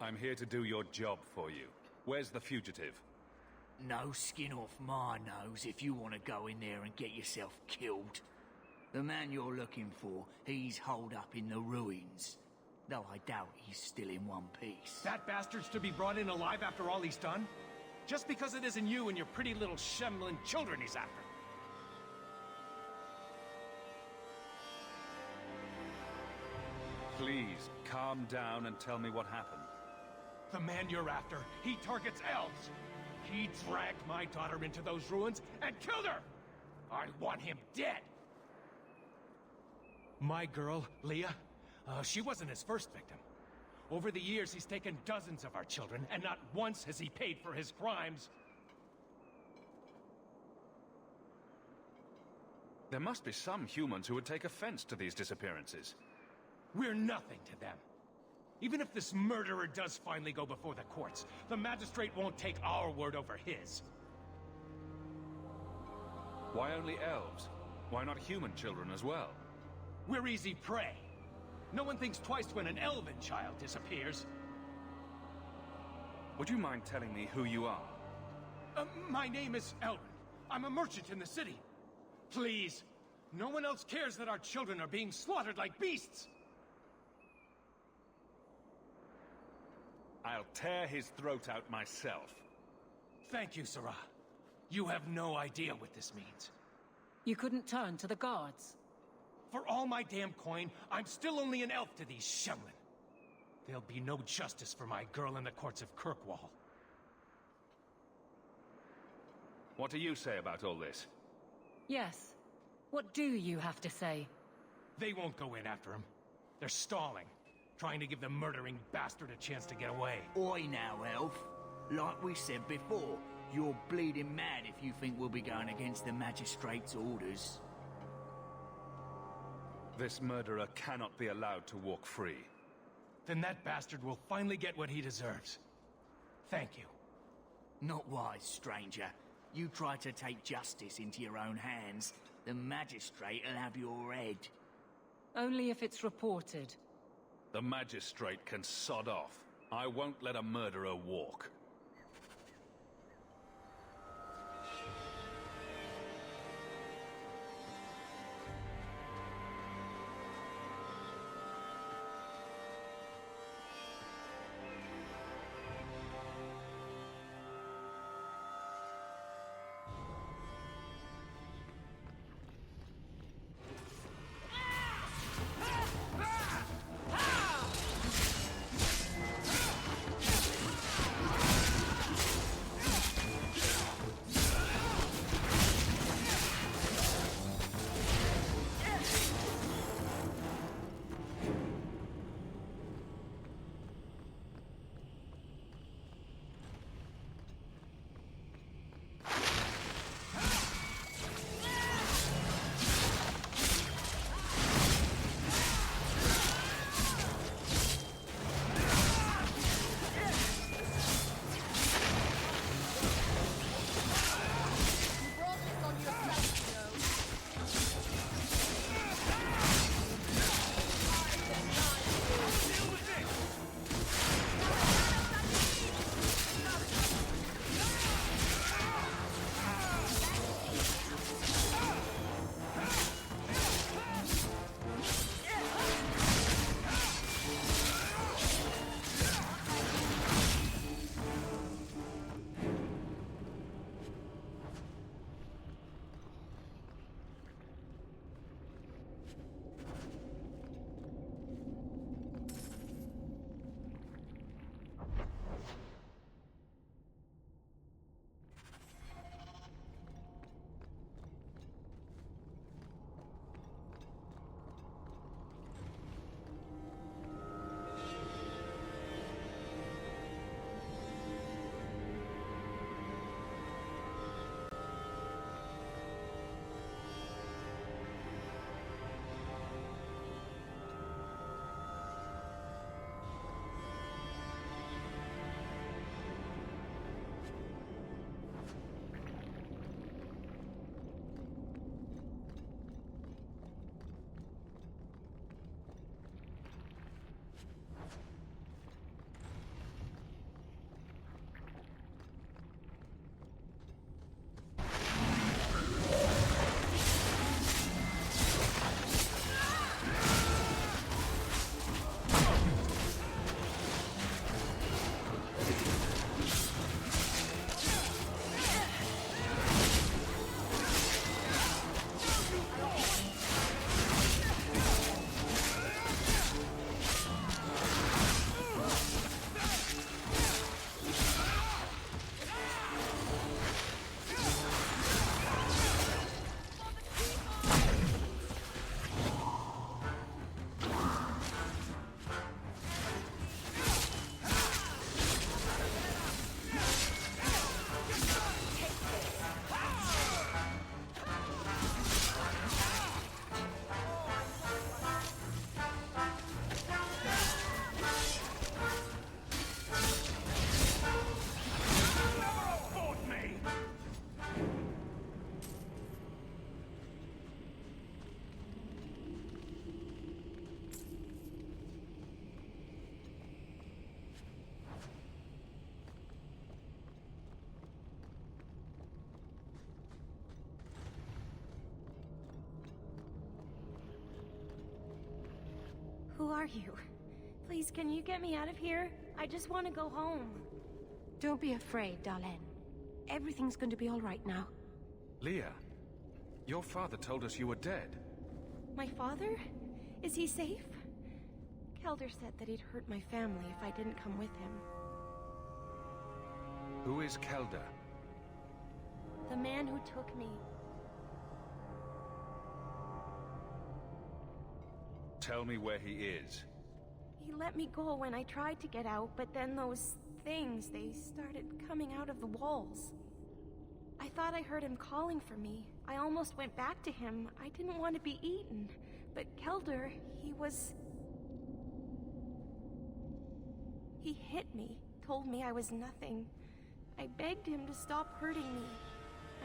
I'm here to do your job for you. Where's the fugitive? No skin off my nose if you want to go in there and get yourself killed. The man you're looking for, he's holed up in the ruins. Though I doubt he's still in one piece. That bastard's to be brought in alive after all he's done? Just because it isn't you and your pretty little Shemlin children he's after. Please, calm down and tell me what happened. The man you're after, he targets elves. He dragged my daughter into those ruins and killed her! I want him dead! My girl, Leah, she wasn't his first victim. Over the years, he's taken dozens of our children, and not once has he paid for his crimes. There must be some humans who would take offense to these disappearances. We're nothing to them. Even if this murderer does finally go before the courts, the magistrate won't take our word over his. Why only elves? Why not human children as well? We're easy prey. No one thinks twice when an elven child disappears. Would you mind telling me who you are? My name is Elrond. I'm a merchant in the city. Please, no one else cares that our children are being slaughtered like beasts. I'll tear his throat out myself. Thank you, Sarah. You have no idea what this means. You couldn't turn to the guards. For all my damn coin, I'm still only an elf to these Shemlin. There'll be no justice for my girl in the courts of Kirkwall. What do you say about all this? Yes. What do you have to say? They won't go in after him. They're stalling, trying to give the murdering bastard a chance to get away. Oi now, elf. Like we said before, you're bleeding mad if you think we'll be going against the magistrate's orders. This murderer cannot be allowed to walk free. Then that bastard will finally get what he deserves. Thank you. Not wise, stranger. You try to take justice into your own hands, the magistrate'll have your head. Only if it's reported. The magistrate can sod off. I won't let a murderer walk. Who are you? Please, can you get me out of here? I just want to go home. Don't be afraid, Darlene. Everything's going to be all right now. Leah, your father told us you were dead. My father? Is he safe? Kelder said that he'd hurt my family if I didn't come with him. Who is Kelder? The man who took me. Tell me where he is. He let me go when I tried to get out, but then those things, they started coming out of the walls. I thought I heard him calling for me. I almost went back to him. I didn't want to be eaten. But Kelder, He hit me, told me I was nothing. I begged him to stop hurting me.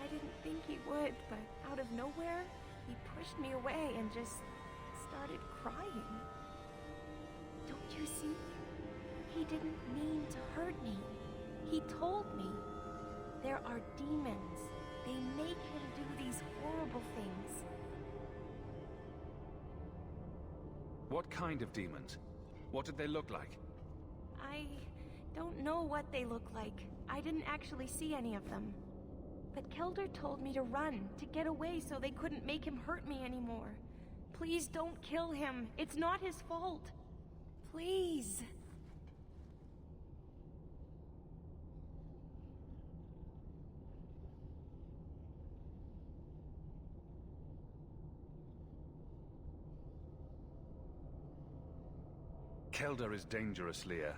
I didn't think he would, but out of nowhere, he pushed me away and just started crying. Don't you see? He didn't mean to hurt me. He told me. There are demons. They make him do these horrible things. What kind of demons? What did they look like? I don't know what they look like. I didn't actually see any of them. But Kelder told me to run, to get away so they couldn't make him hurt me anymore. Please don't kill him. It's not his fault. Please. Kelder is dangerous, Leah.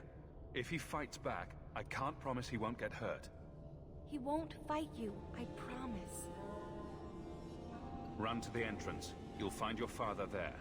If he fights back, I can't promise he won't get hurt. He won't fight you, I promise. Run to the entrance. You'll find your father there.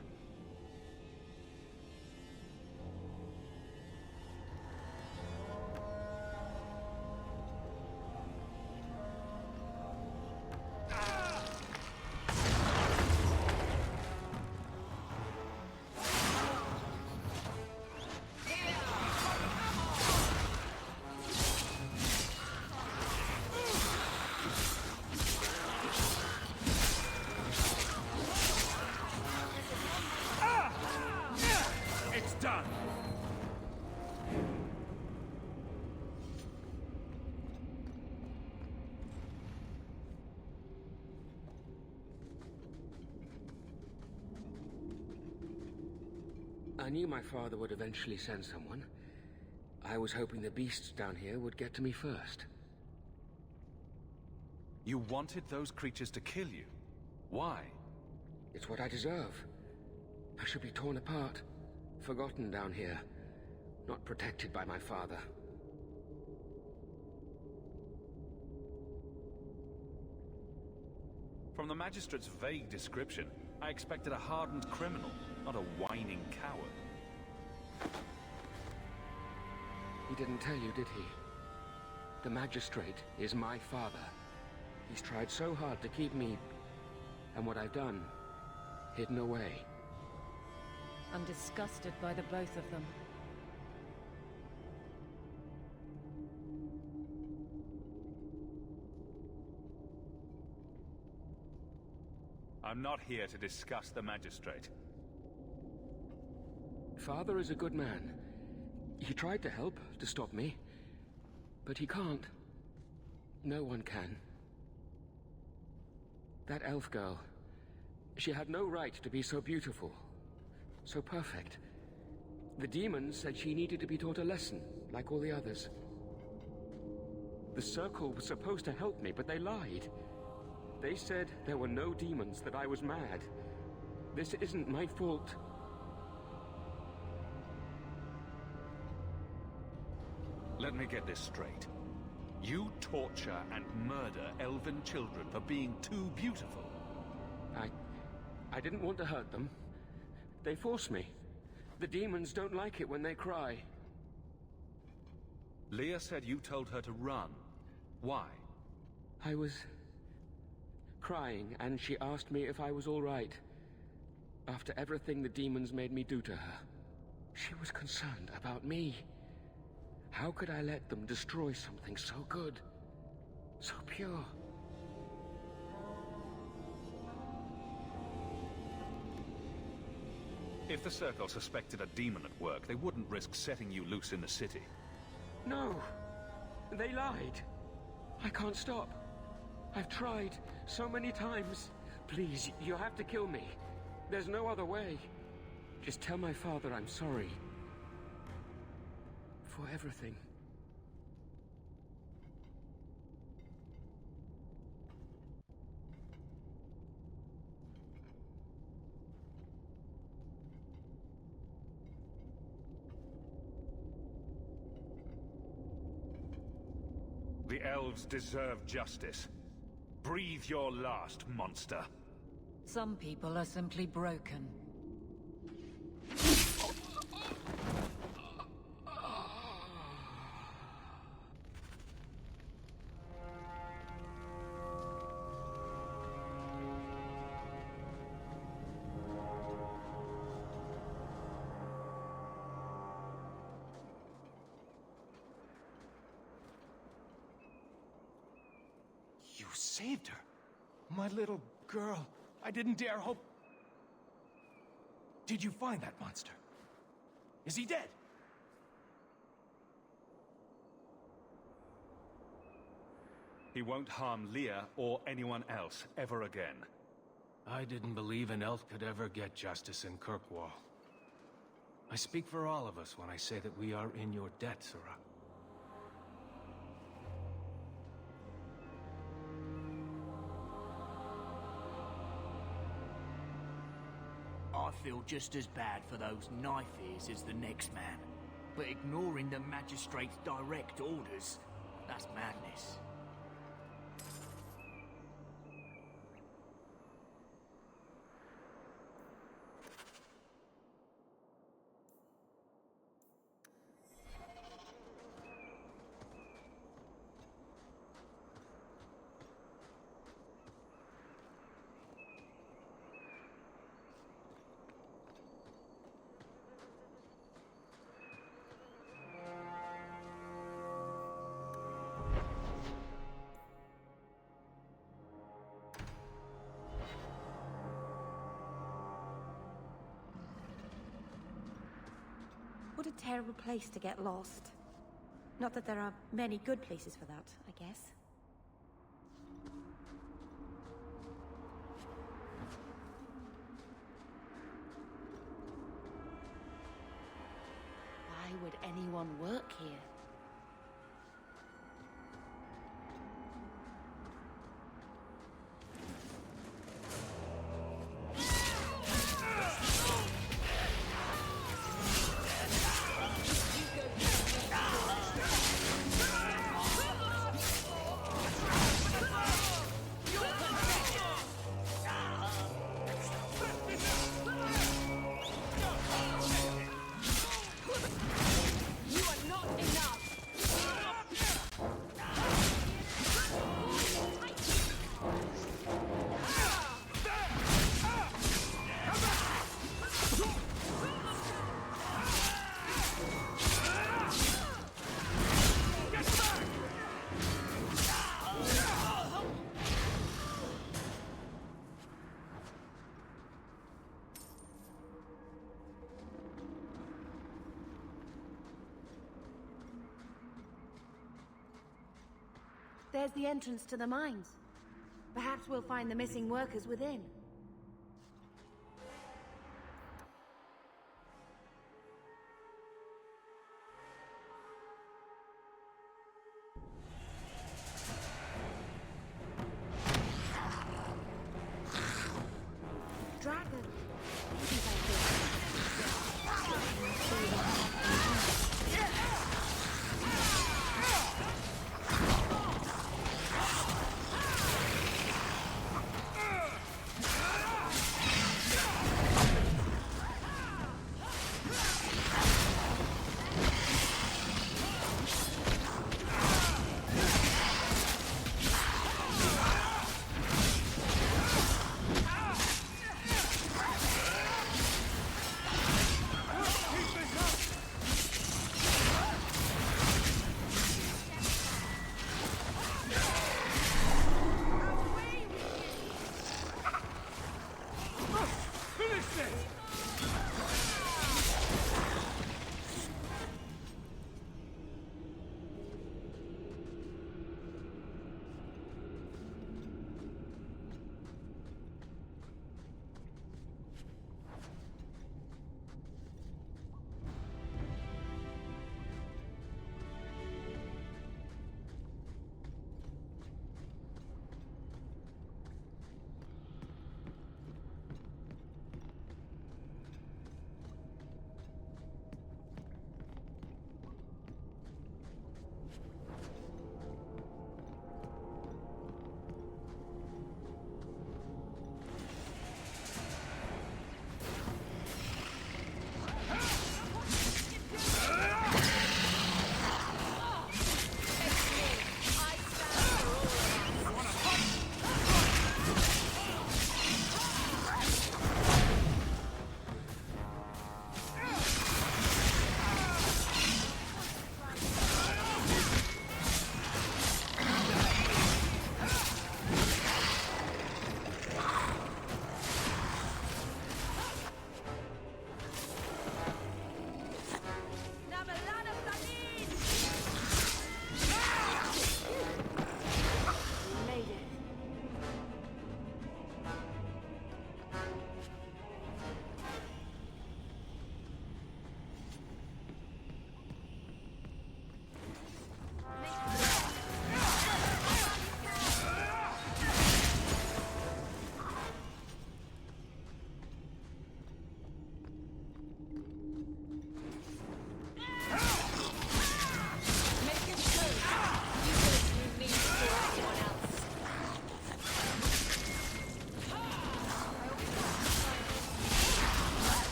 Done! I knew my father would eventually send someone. I was hoping the beasts down here would get to me first. You wanted those creatures to kill you? Why? It's what I deserve. I should be torn apart. Forgotten down here, not protected by my father. From the Magistrate's vague description, I expected a hardened criminal, not a whining coward. He didn't tell you, did he? The Magistrate is my father. He's tried so hard to keep me, and what I've done, hidden away. I'm disgusted by the both of them. I'm not here to discuss the Magistrate. Father is a good man. He tried to help, to stop me. But he can't. No one can. That elf girl, she had no right to be so beautiful. So perfect. The demons said she needed to be taught a lesson, like all the others. The Circle was supposed to help me, but they lied. They said there were no demons, that I was mad. This isn't my fault. Let me get this straight. You torture and murder elven children for being too beautiful. I didn't want to hurt them. They force me. The demons don't like it when they cry. Leah said you told her to run. Why? I was crying, and she asked me if I was all right. After everything the demons made me do to her. She was concerned about me. How could I let them destroy something so good? So pure? If the Circle suspected a demon at work, they wouldn't risk setting you loose in the city. No. They lied. I can't stop. I've tried so many times. Please, you have to kill me. There's no other way. Just tell my father I'm sorry. For everything. The elves deserve justice. Breathe your last, monster. Some people are simply broken. You saved her. My little girl. I didn't dare hope... Did you find that monster? Is he dead? He won't harm Leah or anyone else ever again. I didn't believe an elf could ever get justice in Kirkwall. I speak for all of us when I say that we are in your debt, Sirah. I feel just as bad for those knife ears as the next man. But ignoring the magistrate's direct orders, that's madness. What a terrible place to get lost. Not that there are many good places for that, I guess. Why would anyone work here? There's the entrance to the mines. Perhaps we'll find the missing workers within. Dragon. Finish this!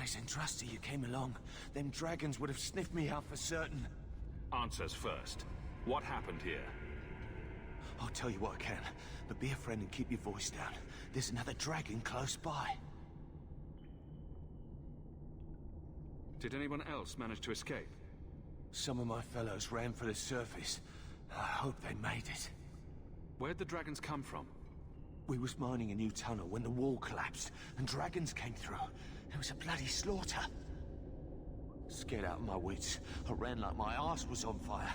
Nice and trusty you came along. Them dragons would have sniffed me out for certain. Answers first. What happened here? I'll tell you what I can, but be a friend and keep your voice down. There's another dragon close by. Did anyone else manage to escape? Some of my fellows ran for the surface. I hope they made it. Where'd the dragons come from? We was mining a new tunnel when the wall collapsed, and dragons came through. It was a bloody slaughter. Scared out of my wits, I ran like my arse was on fire.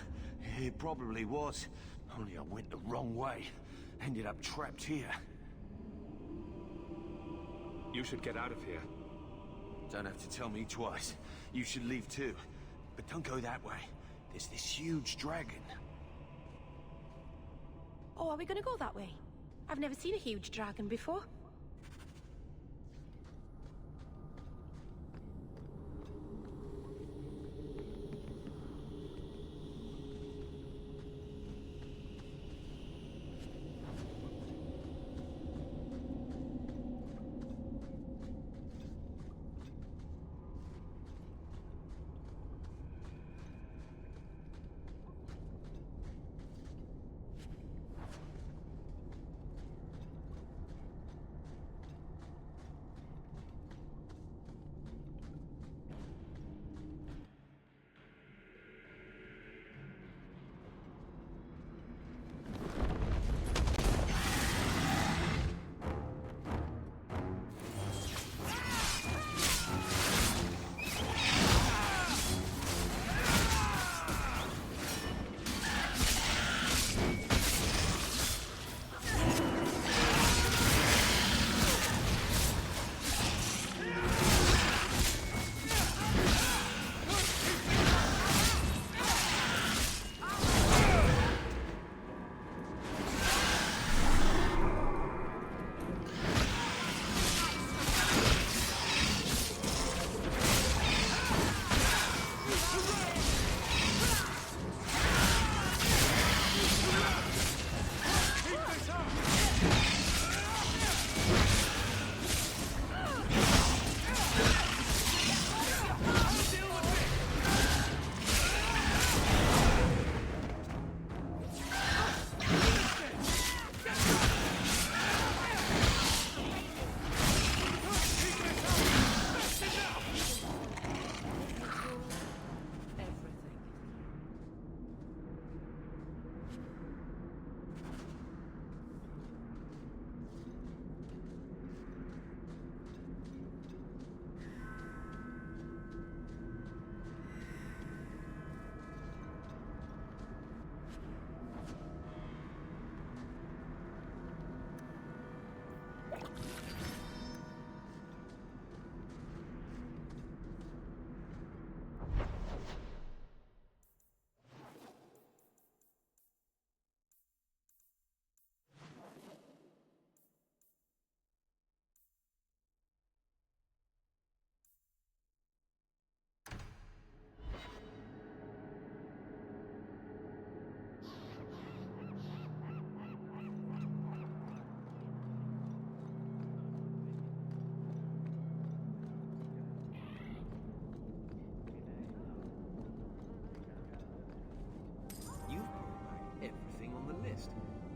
It probably was, only I went the wrong way. Ended up trapped here. You should get out of here. Don't have to tell me twice. You should leave too. But don't go that way. There's this huge dragon. Oh, are we gonna go that way? I've never seen a huge dragon before.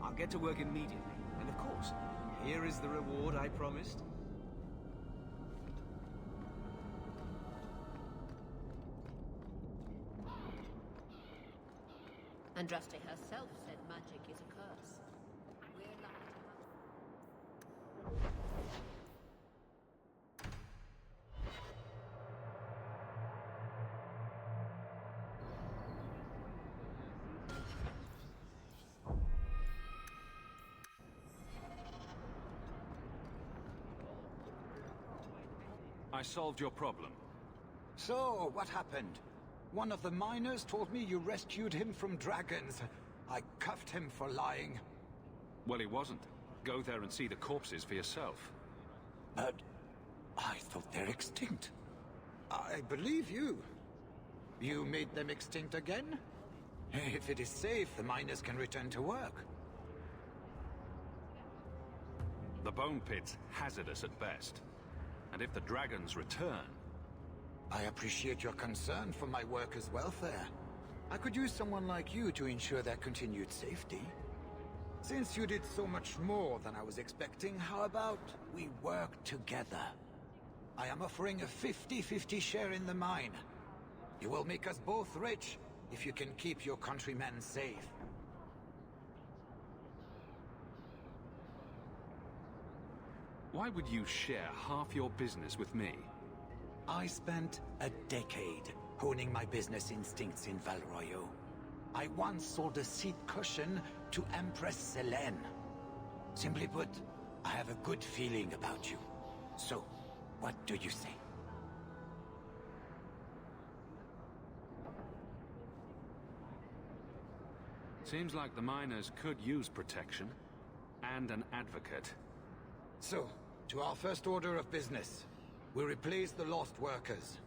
I'll get to work immediately. And of course, here is the reward I promised. Andraste herself said magic is a curse. We're lucky to have... I solved your problem. So, what happened? One of the miners told me you rescued him from dragons. I cuffed him for lying. Well, he wasn't. Go there and see the corpses for yourself. But I thought they're extinct. I believe you. You made them extinct again? If it is safe, the miners can return to work. The bone pit's hazardous at best. And if the dragons return, I appreciate your concern for my workers' welfare. I could use someone like you to ensure their continued safety. Since you did so much more than I was expecting, how about we work together? I am offering a 50-50 share in the mine. You will make us both rich if you can keep your countrymen safe. Why would you share half your business with me? I spent a decade honing my business instincts in Val Royeaux. I once sold a seat cushion to Empress Selene. Simply put, I have a good feeling about you. So, what do you say? Seems like the miners could use protection. And an advocate. So, to our first order of business. We replace the lost workers.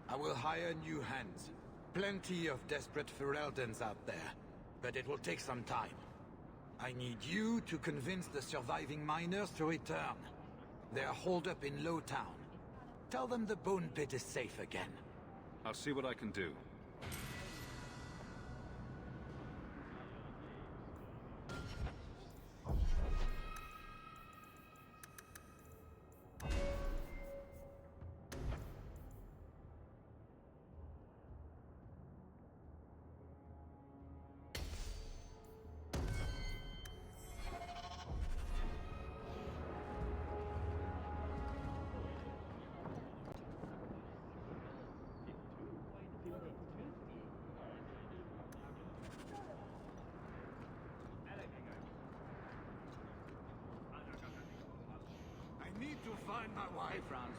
I will hire new hands. Plenty of desperate Ferelden's out there. But it will take some time. I need you to convince the surviving miners to return. They are holed up in Lowtown. Tell them the Bone Pit is safe again. I'll see what I can do. Find my wife, Franz.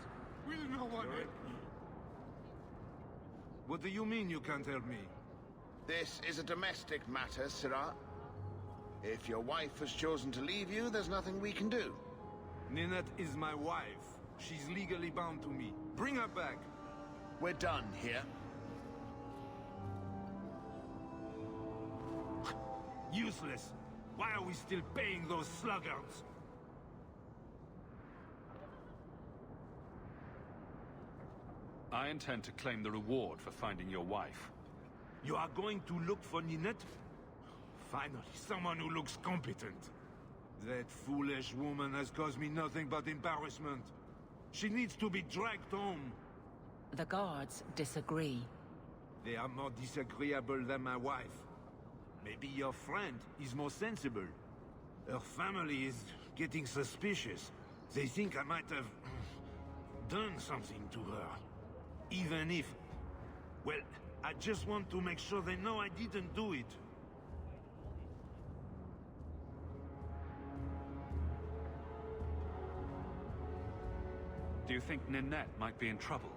Will no one help me? What do you mean you can't help me? This is a domestic matter, Syrah. If your wife has chosen to leave you, there's nothing we can do. Ninette is my wife. She's legally bound to me. Bring her back. We're done here. Useless. Why are we still paying those sluggards? I intend to claim the reward for finding your wife. You are going to look for Ninette? Finally, someone who looks competent. That foolish woman has caused me nothing but embarrassment. She needs to be dragged home. The guards disagree. They are more disagreeable than my wife. Maybe your friend is more sensible. Her family is getting suspicious. They think I might have done something to her. Even if... well, I just want to make sure they know I didn't do it. Do you think Ninette might be in trouble?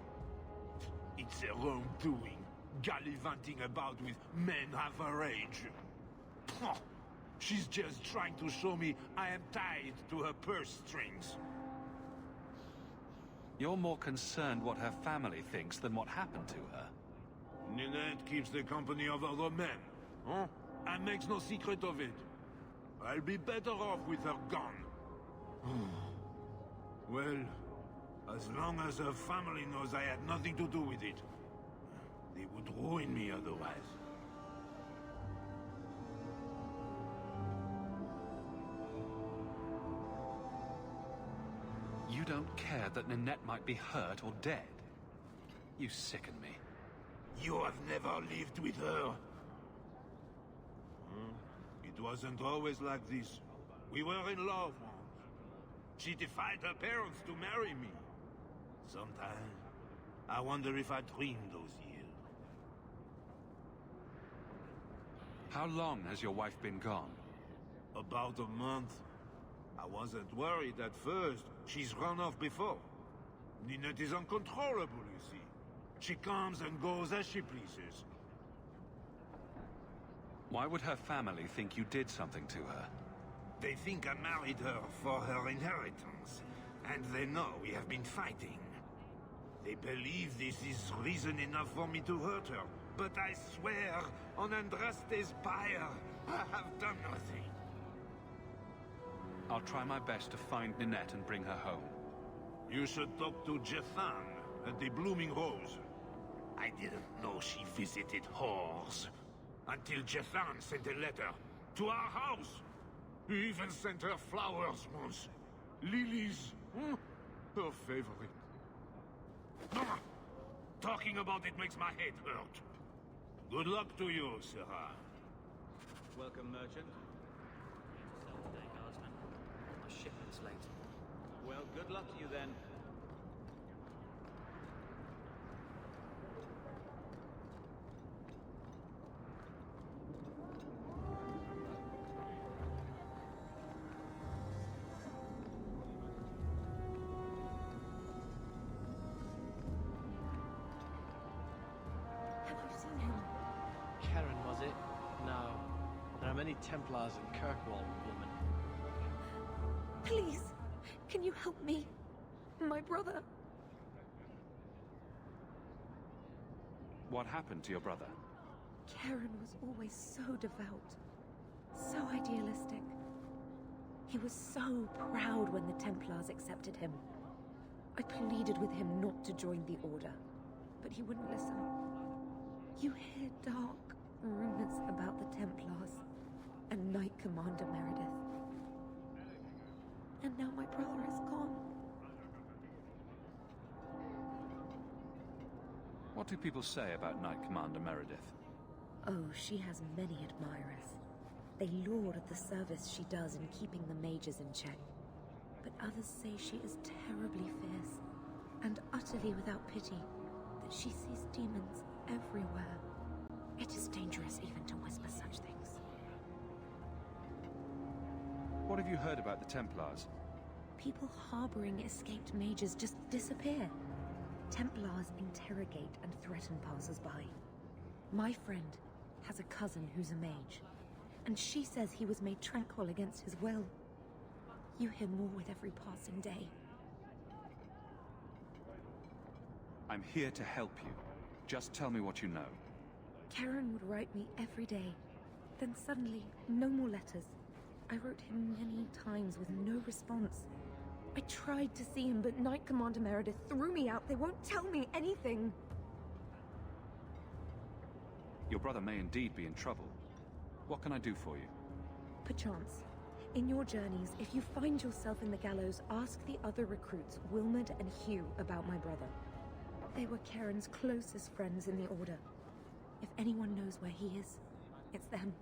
It's her own doing. Gallivanting about with men half her age. She's just trying to show me I am tied to her purse strings. You're more concerned what her family thinks than what happened to her. Ninette keeps the company of other men, huh? And makes no secret of it. I'll be better off with her gone. Well, as long as her family knows I had nothing to do with it, they would ruin me otherwise. You don't care that Ninette might be hurt or dead? You sicken me. You have never lived with her. It wasn't always like this. We were in love once. She defied her parents to marry me. Sometimes, I wonder if I dreamed those years. How long has your wife been gone? About a month. I wasn't worried at first. She's run off before. Ninette is uncontrollable, you see. She comes and goes as she pleases. Why would her family think you did something to her? They think I married her for her inheritance. And they know we have been fighting. They believe this is reason enough for me to hurt her. But I swear, on Andraste's pyre, I have done nothing. I'll try my best to find Ninette and bring her home. You should talk to Jethan. at the Blooming Rose. I didn't know she visited whores. Until Jethan sent a letter to our house. He even sent her flowers once. Lilies. Her favorite. Talking about it makes my head hurt. Good luck to you, Sarah. Welcome, merchant. Sell today, guardsman. My shipment's late. Well, good luck to you then. Have you seen him? Karen, was it? No. There are many Templars in Kirkwall, woman. Please, can you help me? My brother. What happened to your brother? Karen was always so devout, so idealistic. He was so proud when the Templars accepted him. I pleaded with him not to join the Order, but he wouldn't listen. You hear dark rumors about the Templars and Knight Commander Meredith. And now my brother is gone. What do people say about Knight Commander Meredith? Oh, she has many admirers. They laud at the service she does in keeping the mages in check. But others say she is terribly fierce and utterly without pity, that she sees demons everywhere. It is dangerous even to whisper such things. What have you heard about the Templars? People harboring escaped mages just disappear. Templars interrogate and threaten passers-by. My friend has a cousin who's a mage, and she says he was made tranquil against his will. You hear more with every passing day. I'm here to help you. Just tell me what you know. Karen would write me every day. Then suddenly, no more letters. I wrote him many times with no response. I tried to see him, but Knight Commander Meredith threw me out. They won't tell me anything. Your brother may indeed be in trouble. What can I do for you? Perchance. In your journeys, if you find yourself in the gallows, ask the other recruits, Wilmerd and Hugh, about my brother. They were Karen's closest friends in the Order. If anyone knows where he is, it's them.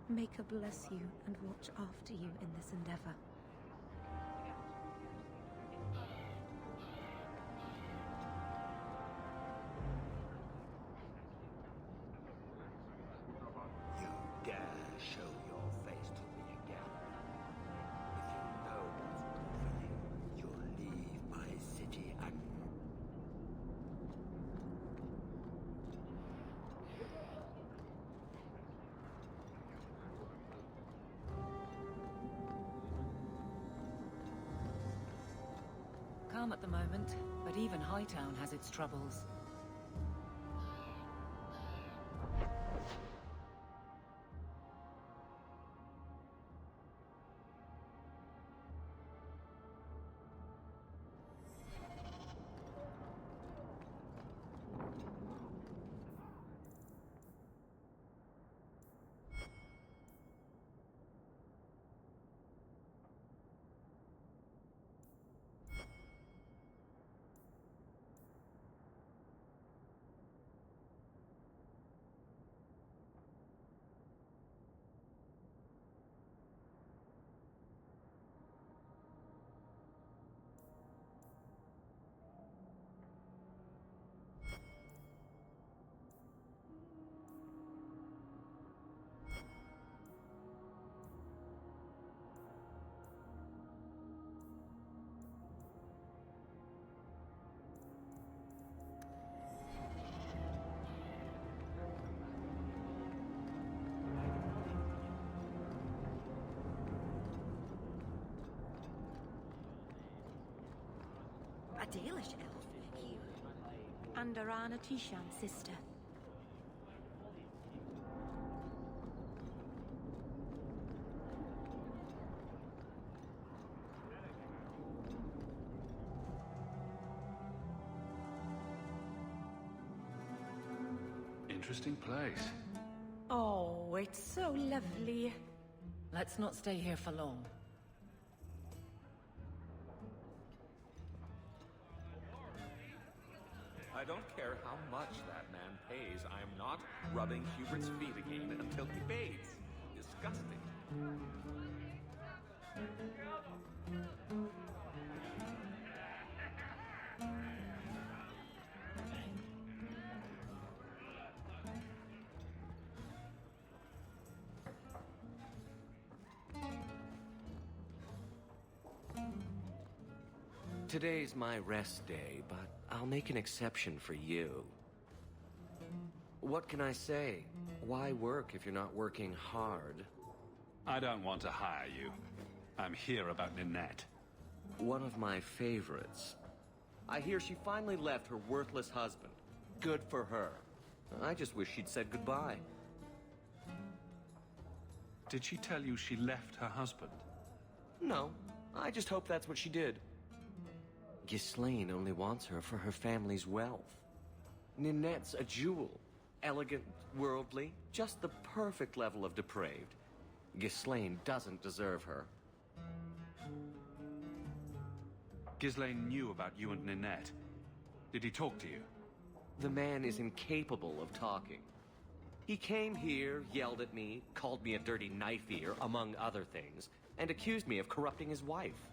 May her bless you and watch after you in this endeavor. You dare show your face to me again. If you know what's good for you, you'll leave my city and... Calm at the moment, but even Hightown has its troubles. A Dalish elf, Hugh. And Arana Tishan's sister. interesting place. Oh, it's so lovely. Let's not stay here for long. I don't care how much that man pays. I am not rubbing Hubert's feet again until he pays. Disgusting. Today's my rest day, but I'll make an exception for you. What can I say? Why work if you're not working hard? I don't want to hire you. I'm here about Ninette. One of my favorites. I hear she finally left her worthless husband. Good for her. I just wish she'd said goodbye. Did she tell you she left her husband? No, I just hope that's what she did. Ghislaine only wants her for her family's wealth. Ninette's a jewel. Elegant, worldly, just the perfect level of depraved. Ghislaine doesn't deserve her. Ghislaine knew about you and Ninette. Did he talk to you? The man is incapable of talking. He came here, yelled at me, called me a dirty knife-eater, among other things, and accused me of corrupting his wife.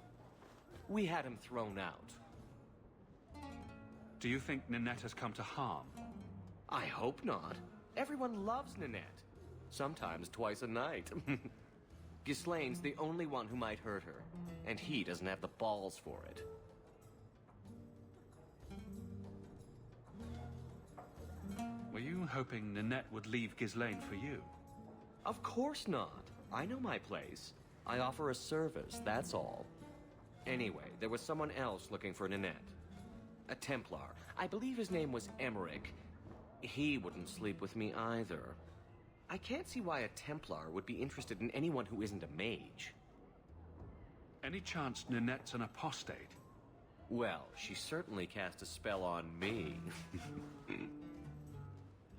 We had him thrown out. Do you think Ninette has come to harm? I hope not. Everyone loves Ninette. Sometimes twice a night. Ghislaine's the only one who might hurt her, and he doesn't have the balls for it. Were you hoping Ninette would leave Ghislaine for you? Of course not. I know my place. I offer a service, that's all. Anyway, there was someone else looking for Ninette. A Templar. I believe his name was Emmerich. He wouldn't sleep with me either. I can't see why a Templar would be interested in anyone who isn't a mage. Any chance Ninette's an apostate? Well, she certainly cast a spell on me.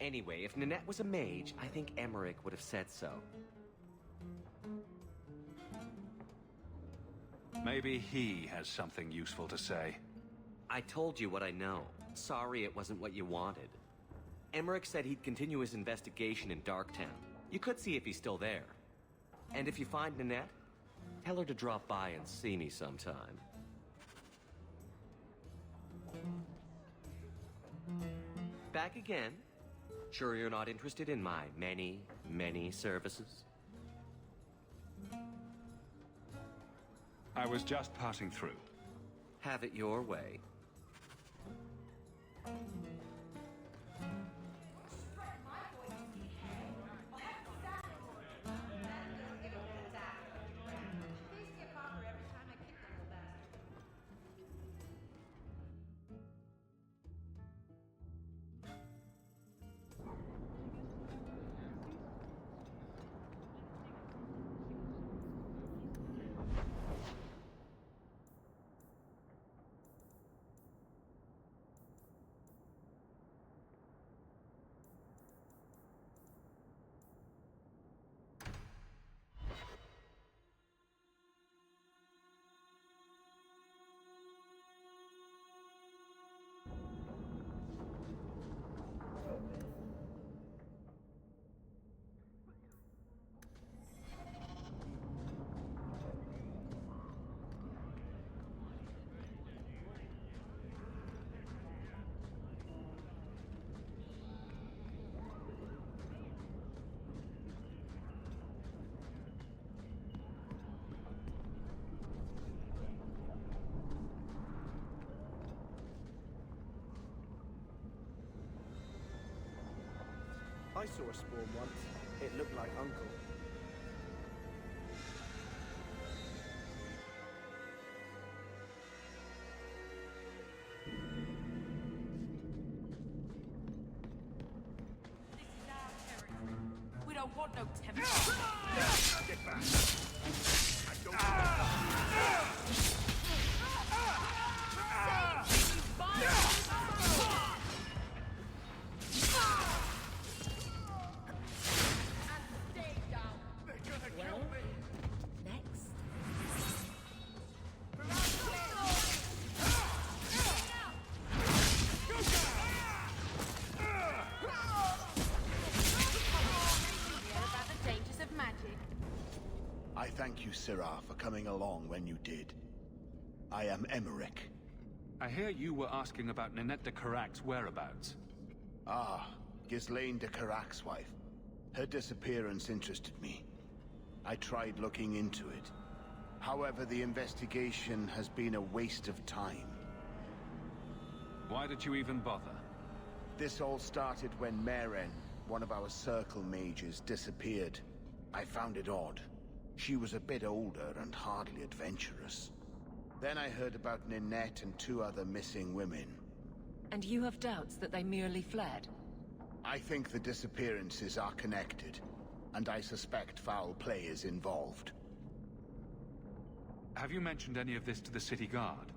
Anyway, if Ninette was a mage, I think Emmerich would have said so. Maybe he has something useful to say. I told you what I know. Sorry it wasn't what you wanted. Emmerich said he'd continue his investigation in Darktown. You could see if he's still there. And if you find Ninette, tell her to drop by and see me sometime. Back again? Sure you're not interested in my many, many services? I was just passing through. Have it your way. I saw a spawn once. It looked like Uncle. We don't want no temper. Get back! I don't you, Sirrah, for coming along when you did. I am Emmerich. I hear you were asking about Ninette de Carac's whereabouts. Ah, Ghislaine de Carac's wife. Her disappearance interested me. I tried looking into it. However, the investigation has been a waste of time. Why did you even bother? This all started when Meren, one of our Circle mages, disappeared. I found it odd. She was a bit older and hardly adventurous. Then I heard about Ninette and 2 other missing women. And you have doubts that they merely fled? I think the disappearances are connected, and I suspect foul play is involved. Have you mentioned any of this to the city guard?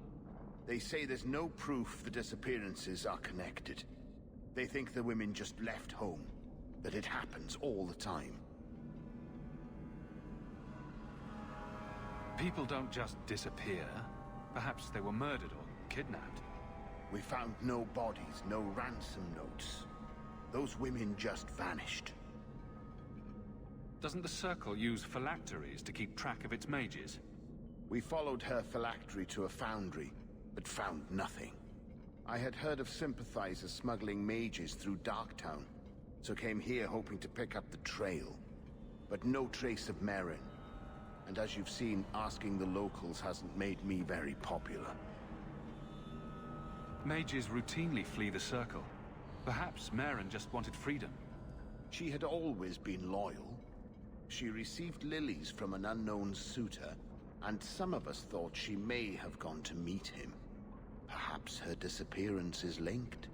They say there's no proof the disappearances are connected. They think the women just left home, that it happens all the time. People don't just disappear. Perhaps they were murdered or kidnapped. We found no bodies, no ransom notes. Those women just vanished. Doesn't the Circle use phylacteries to keep track of its mages? We followed her phylactery to a foundry, but found nothing. I had heard of sympathizers smuggling mages through Darktown, so came here hoping to pick up the trail. But no trace of Meren. And as you've seen, asking the locals hasn't made me very popular. Mages routinely flee the Circle. Perhaps Meren just wanted freedom. She had always been loyal. She received lilies from an unknown suitor, and some of us thought she may have gone to meet him. Perhaps her disappearance is linked.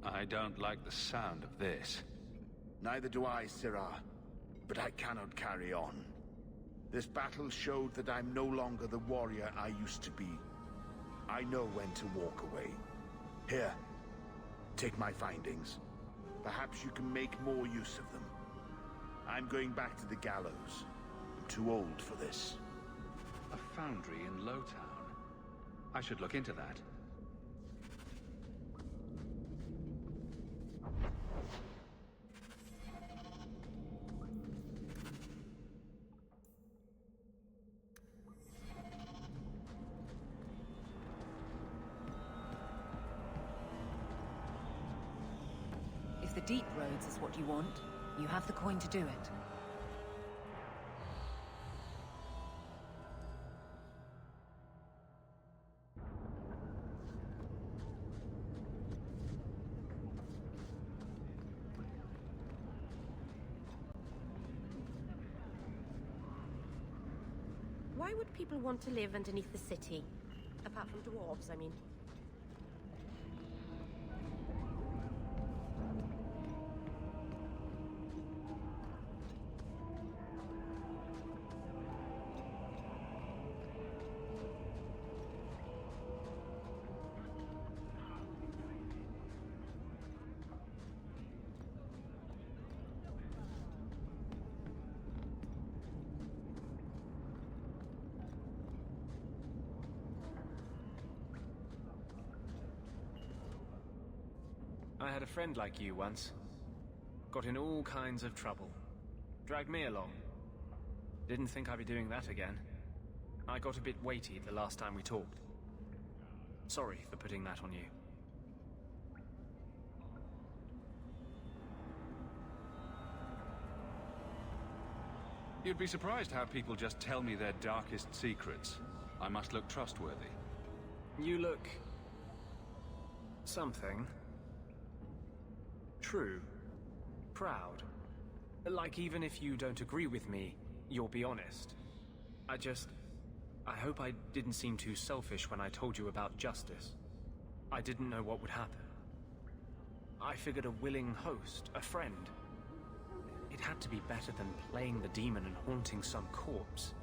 I don't like the sound of this. Neither do I, Sirrah. But I cannot carry on. This battle showed that I'm no longer the warrior I used to be. I know when to walk away. Here, take my findings. Perhaps you can make more use of them. I'm going back to the gallows. I'm too old for this. A foundry in Lowtown. I should look into that. If the Deep Roads is what you want, you have the coin to do it. Why would people want to live underneath the city? Apart from dwarves, I mean. I had a friend like you once. Got in all kinds of trouble. Dragged me along. Didn't think I'd be doing that again. I got a bit weighty the last time we talked. Sorry for putting that on you. You'd be surprised how people just tell me their darkest secrets. I must look trustworthy. You look... something. True. Proud. Like even if you don't agree with me, you'll be honest. I hope I didn't seem too selfish when I told you about justice. I didn't know what would happen. I figured a willing host, a friend. It had to be better than playing the demon and haunting some corpse.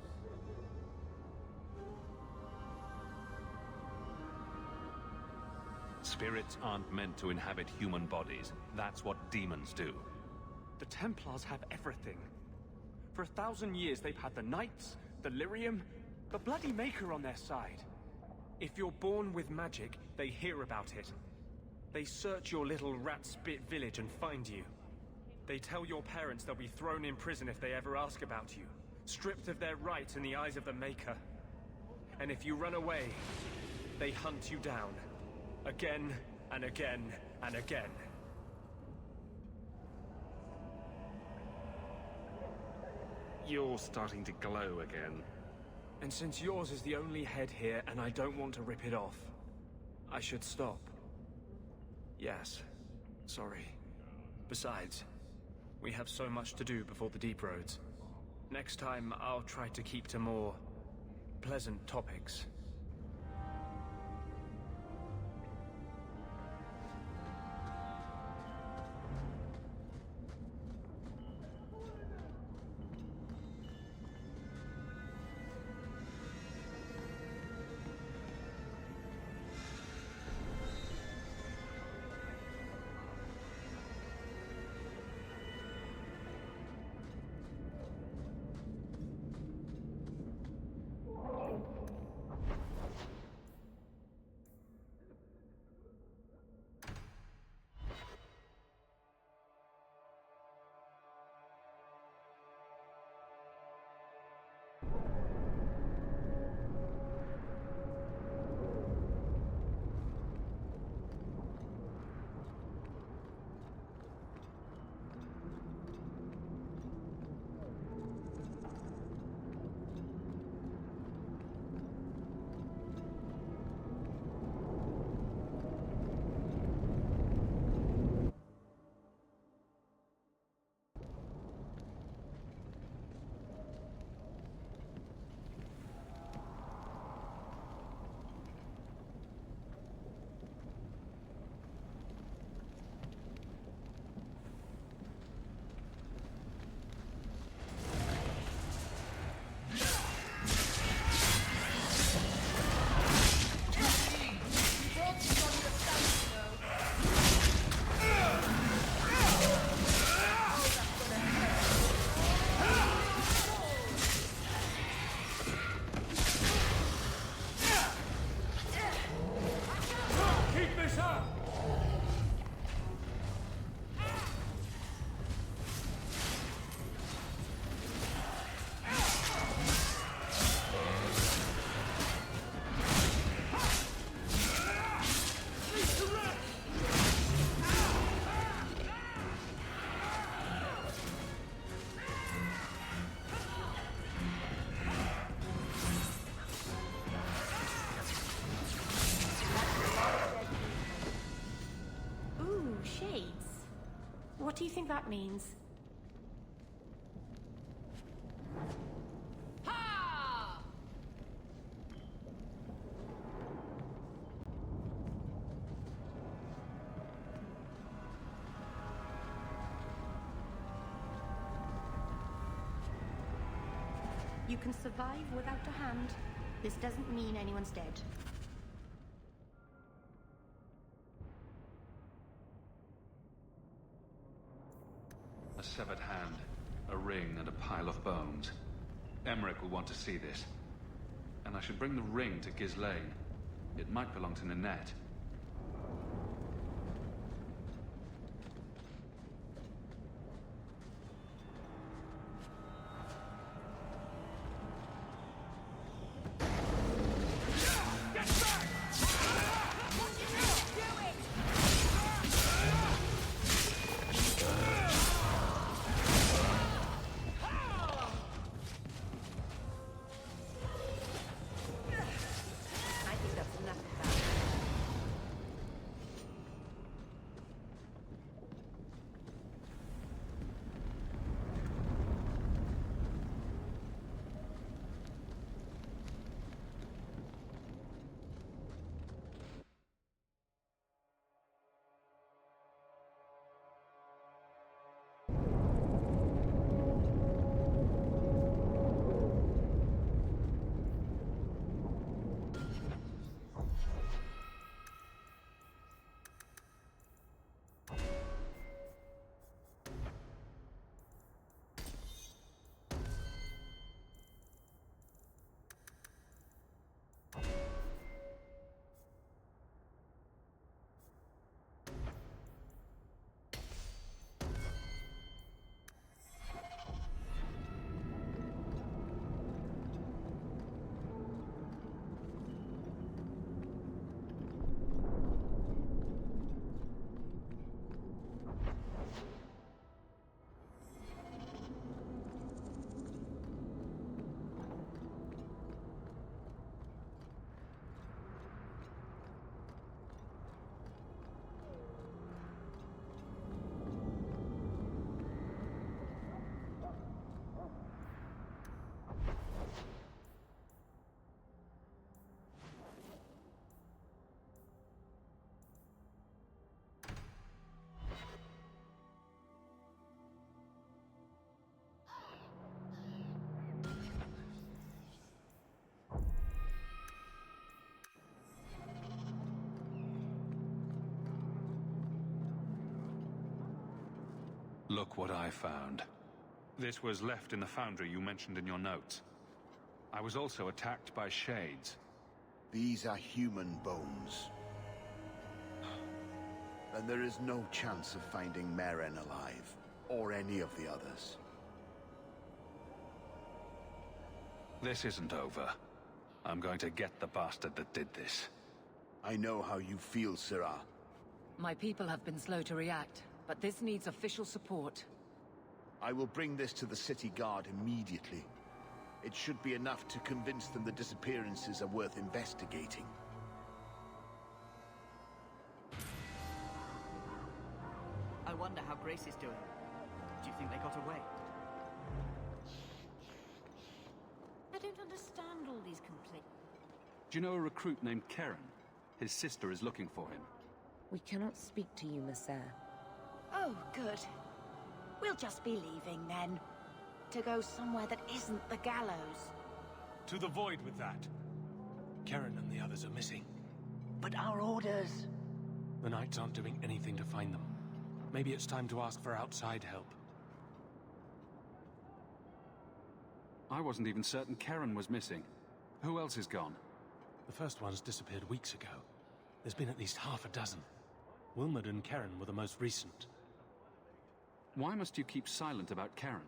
Spirits aren't meant to inhabit human bodies. That's what demons do. The Templars have everything. For 1,000 years they've had the Knights, the Lyrium, the Bloody Maker on their side. If you're born with magic, they hear about it. They search your little rat-spit village and find you. They tell your parents they'll be thrown in prison if they ever ask about you, stripped of their rights in the eyes of the Maker. And if you run away, they hunt you down. Again, and again, and again. You're starting to glow again. And since yours is the only head here and I don't want to rip it off, I should stop. Yes. Sorry. Besides, we have so much to do before the Deep Roads. Next time, I'll try to keep to more pleasant topics. What do you think that means? Ha! You can survive without a hand. This doesn't mean anyone's dead. A severed hand, a ring, and a pile of bones. Emmerich will want to see this. And I should bring the ring to Ghislaine. It might belong to Ninette. Look what I found. This was left in the foundry you mentioned in your notes. I was also attacked by shades. These are human bones. And there is no chance of finding Meren alive, or any of the others. This isn't over. I'm going to get the bastard that did this. I know how you feel, Sirah. My people have been slow to react, but this needs official support. I will bring this to the city guard immediately. It should be enough to convince them the disappearances are worth investigating. I wonder how Grace is doing. Do you think they got away? I don't understand all these complaints. Do you know a recruit named Keren? His sister is looking for him. We cannot speak to you, Messer. Oh, good. We'll just be leaving then. To go somewhere that isn't the gallows. To the void with that. Keren and the others are missing. But our orders... The Knights aren't doing anything to find them. Maybe it's time to ask for outside help. I wasn't even certain Keren was missing. Who else is gone? The first ones disappeared weeks ago. There's been at least half a dozen. Wilmot and Keren were the most recent. Why must you keep silent about Keren?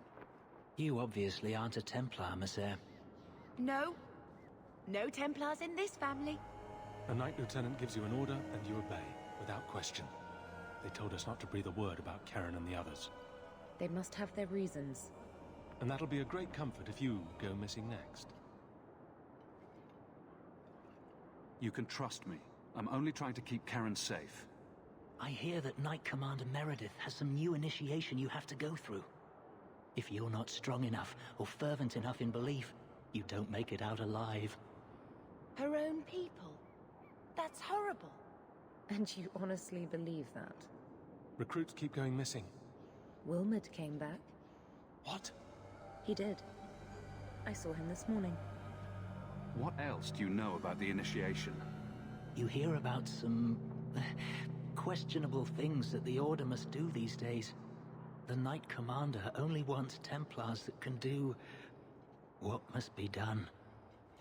You obviously aren't a Templar, Messer. No. No Templars in this family. A Knight Lieutenant gives you an order and you obey, without question. They told us not to breathe a word about Keren and the others. They must have their reasons. And that'll be a great comfort if you go missing next. You can trust me. I'm only trying to keep Keren safe. I hear that Knight Commander Meredith has some new initiation you have to go through. If you're not strong enough or fervent enough in belief, you don't make it out alive. Her own people. That's horrible. And you honestly believe that? Recruits keep going missing. Wilmot came back. What? He did. I saw him this morning. What else do you know about the initiation? You hear about some... questionable things that the Order must do these days. The Knight Commander only wants Templars that can do... what must be done.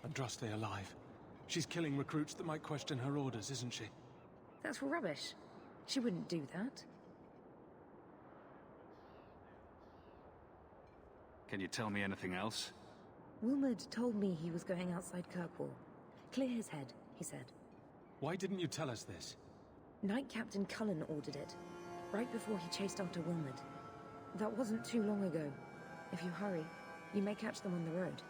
Andraste alive. She's killing recruits that might question her orders, isn't she? That's rubbish. She wouldn't do that. Can you tell me anything else? Wilmot told me he was going outside Kirkwall. Clear his head, he said. Why didn't you tell us this? Knight Captain Cullen ordered it, right before he chased after Wilmot. That wasn't too long ago. If you hurry, you may catch them on the road.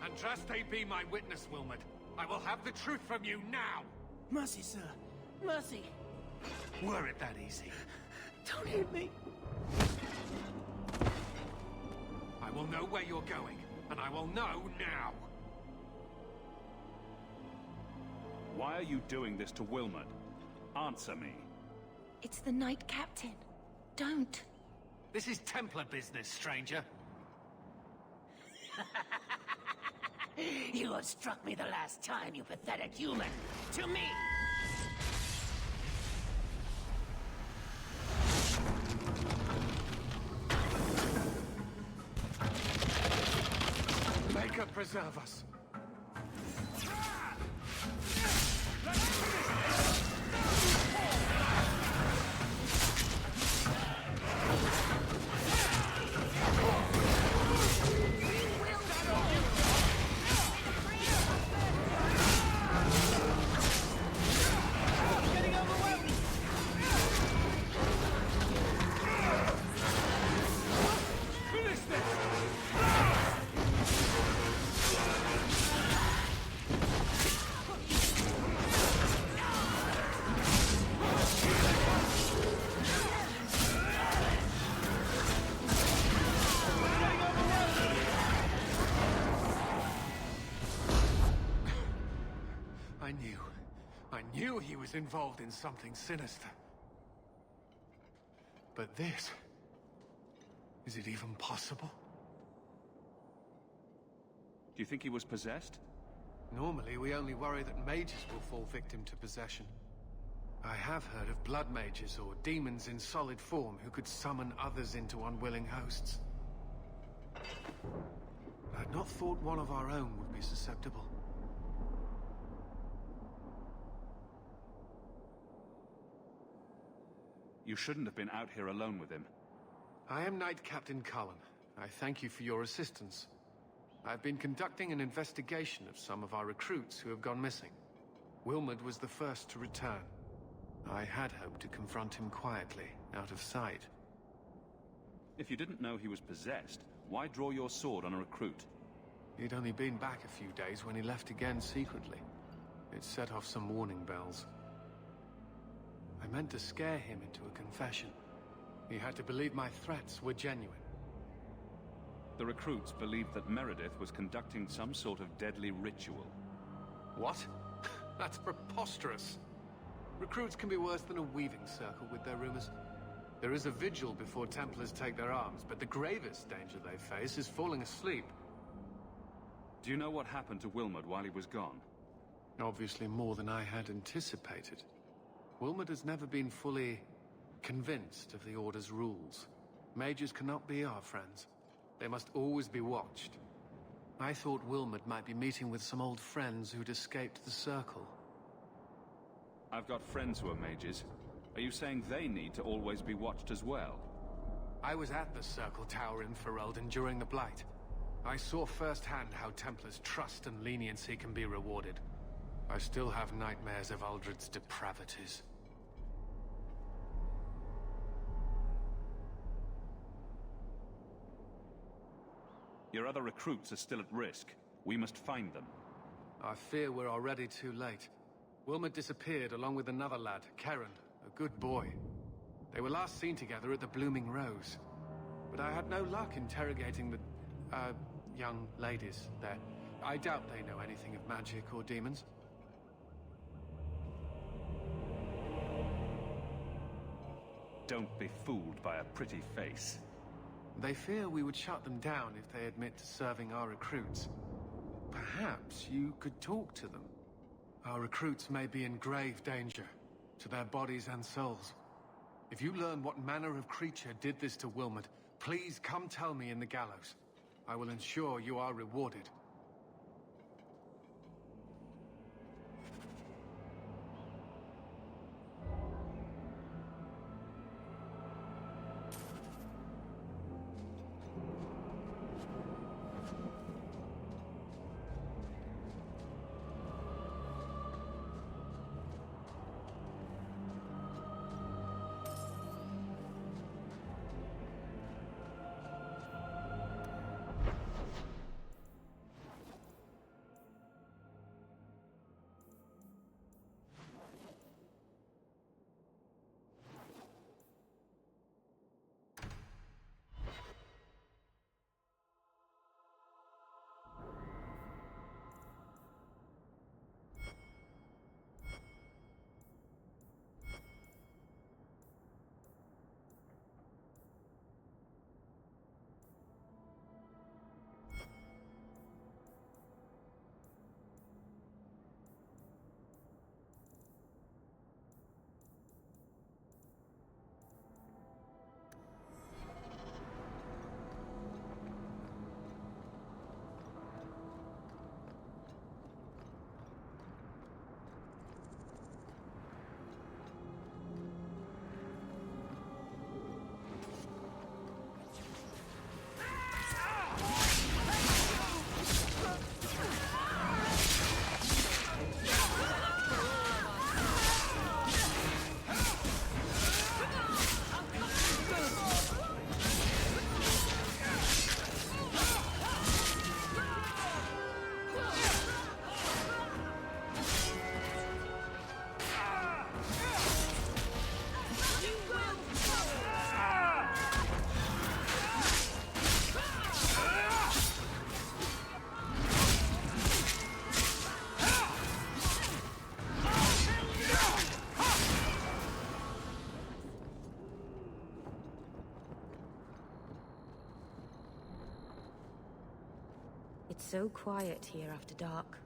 Andraste be my witness, Wilmot. I will have the truth from you now! Mercy, sir. Mercy. Were it that easy? Don't hit me. I will know where you're going, and I will know now! Why are you doing this to Wilmot? Answer me. It's the Knight Captain. Don't. This is Templar business, stranger. You have struck me the last time, you pathetic human. To me! Mika preserve us! I knew he was involved in something sinister. But this... is it even possible? Do you think he was possessed? Normally, we only worry that mages will fall victim to possession. I have heard of blood mages or demons in solid form who could summon others into unwilling hosts. I'd not thought one of our own would be susceptible. You shouldn't have been out here alone with him. I am Knight Captain Cullen. I thank you for your assistance. I've been conducting an investigation of some of our recruits who have gone missing. Wilmod was the first to return. I had hoped to confront him quietly, out of sight. If you didn't know he was possessed, why draw your sword on a recruit? He'd only been back a few days when he left again secretly. It set off some warning bells. I meant to scare him into a confession. He had to believe my threats were genuine. The recruits believed that Meredith was conducting some sort of deadly ritual. What? That's preposterous. Recruits can be worse than a weaving circle with their rumors. There is a vigil before Templars take their arms, but the gravest danger they face is falling asleep. Do you know what happened to Wilmod while he was gone? Obviously more than I had anticipated. Wilmod has never been fully convinced of the Order's rules. Mages cannot be our friends. They must always be watched. I thought Wilmod might be meeting with some old friends who'd escaped the Circle. I've got friends who are mages. Are you saying they need to always be watched as well? I was at the Circle Tower in Ferelden during the Blight. I saw firsthand how Templars' trust and leniency can be rewarded. I still have nightmares of Uldred's depravities. Your other recruits are still at risk. We must find them. I fear we're already too late. Wilmot disappeared along with another lad, Karen, a good boy. They were last seen together at the Blooming Rose. But I had no luck interrogating the, young ladies there. I doubt they know anything of magic or demons. Don't be fooled by a pretty face. They fear we would shut them down if they admit to serving our recruits. Perhaps you could talk to them. Our recruits may be in grave danger, to their bodies and souls. If you learn what manner of creature did this to Wilmot, please come tell me in the gallows. I will ensure you are rewarded. It's so quiet here after dark.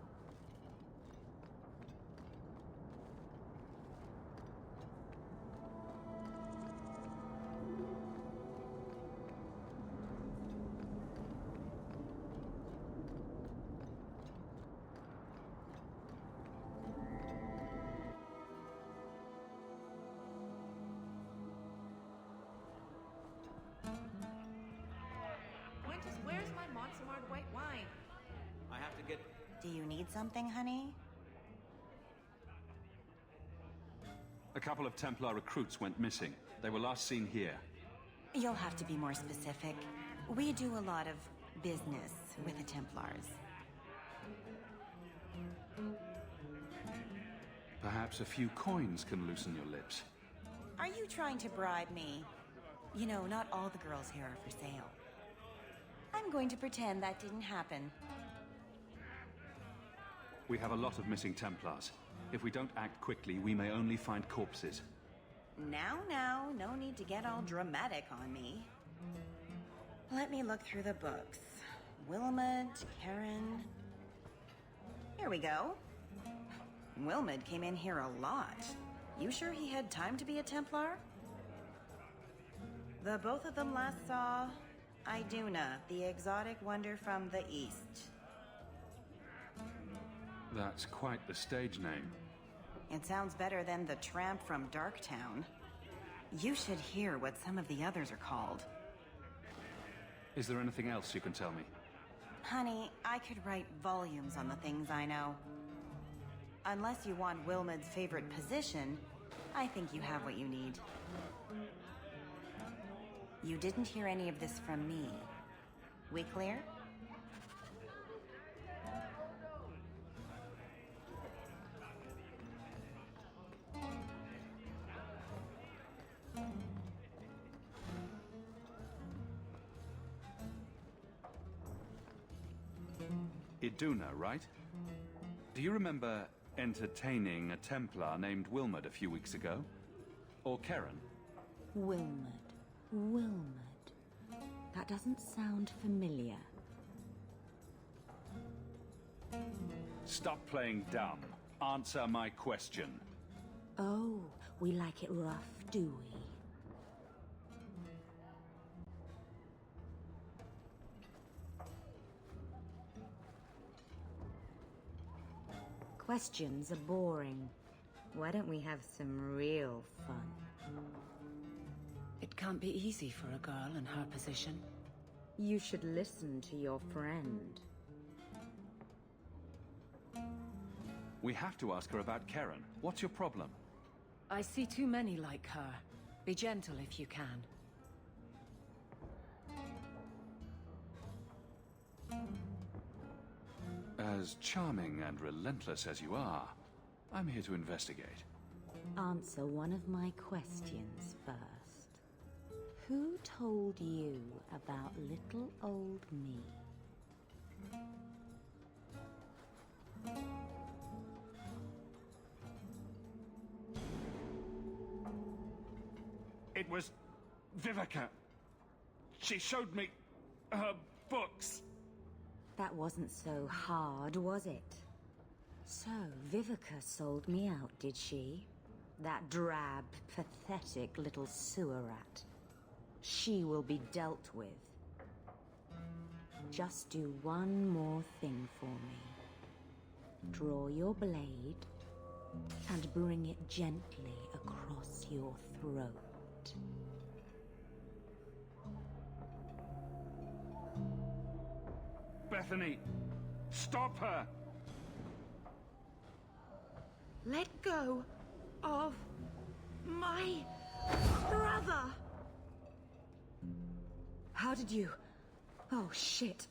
Where's my Montsemart white wine? I have to get... Do you need something, honey? A couple of Templar recruits went missing. They were last seen here. You'll have to be more specific. We do a lot of business with the Templars. Perhaps a few coins can loosen your lips. Are you trying to bribe me? You know, not all the girls here are for sale. I'm going to pretend that didn't happen. We have a lot of missing Templars. If we don't act quickly, we may only find corpses. Now, no need to get all dramatic on me. Let me look through the books. Wilmot, Karen... Here we go. Wilmot came in here a lot. You sure he had time to be a Templar? The both of them last saw Iduna, the exotic wonder from the east. That's quite the stage name. It sounds better than the tramp from Darktown. You should hear what some of the others are called. Is there anything else you can tell me? Honey, I could write volumes on the things I know. Unless you want Wilmot's favorite position, I think you have what you need. You didn't hear any of this from me. We clear? Iduna, right? Do you remember entertaining a Templar named Wilmot a few weeks ago? Or Karen? Wilmot. That doesn't sound familiar. Stop playing dumb. Answer my question. Oh, we like it rough, do we? Questions are boring. Why don't we have some real fun? It can't be easy for a girl in her position. You should listen to your friend. We have to ask her about Karen. What's your problem? I see too many like her. Be gentle if you can. As charming and relentless as you are, I'm here to investigate. Answer one of my questions first. Who told you about little old me? It was Vivica. She showed me her books. That wasn't so hard, was it? So, Vivica sold me out, did she? That drab, pathetic little sewer rat. She will be dealt with. Just do one more thing for me. Draw your blade and bring it gently across your throat. Bethany, stop her! Let go of my brother! How did you... Oh, shit.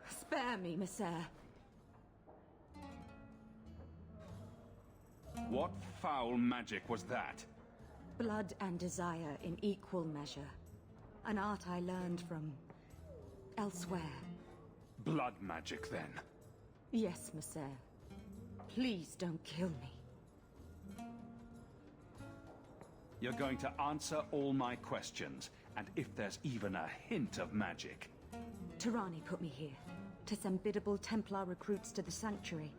Spare me, Messere. What foul magic was that? Blood and desire in equal measure. An art I learned from... elsewhere. Blood magic, then? Yes, Messere. Please don't kill me. You're going to answer all my questions, and if there's even a hint of magic... Tirani put me here, to send biddable Templar recruits to the Sanctuary.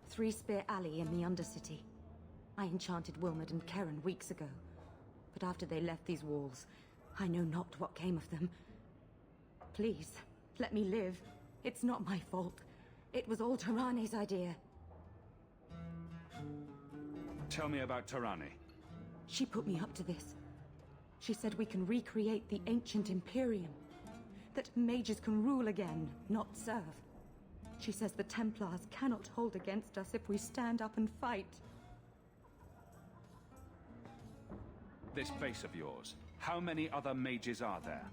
Three Spear Alley in the Undercity. I enchanted Wilmot and Keren weeks ago. But after they left these walls, I know not what came of them. Please, let me live. It's not my fault. It was all Tarane's idea. Tell me about Tarane. She put me up to this. She said we can recreate the ancient Imperium. That mages can rule again, not serve. She says the Templars cannot hold against us if we stand up and fight. This base of yours, how many other mages are there?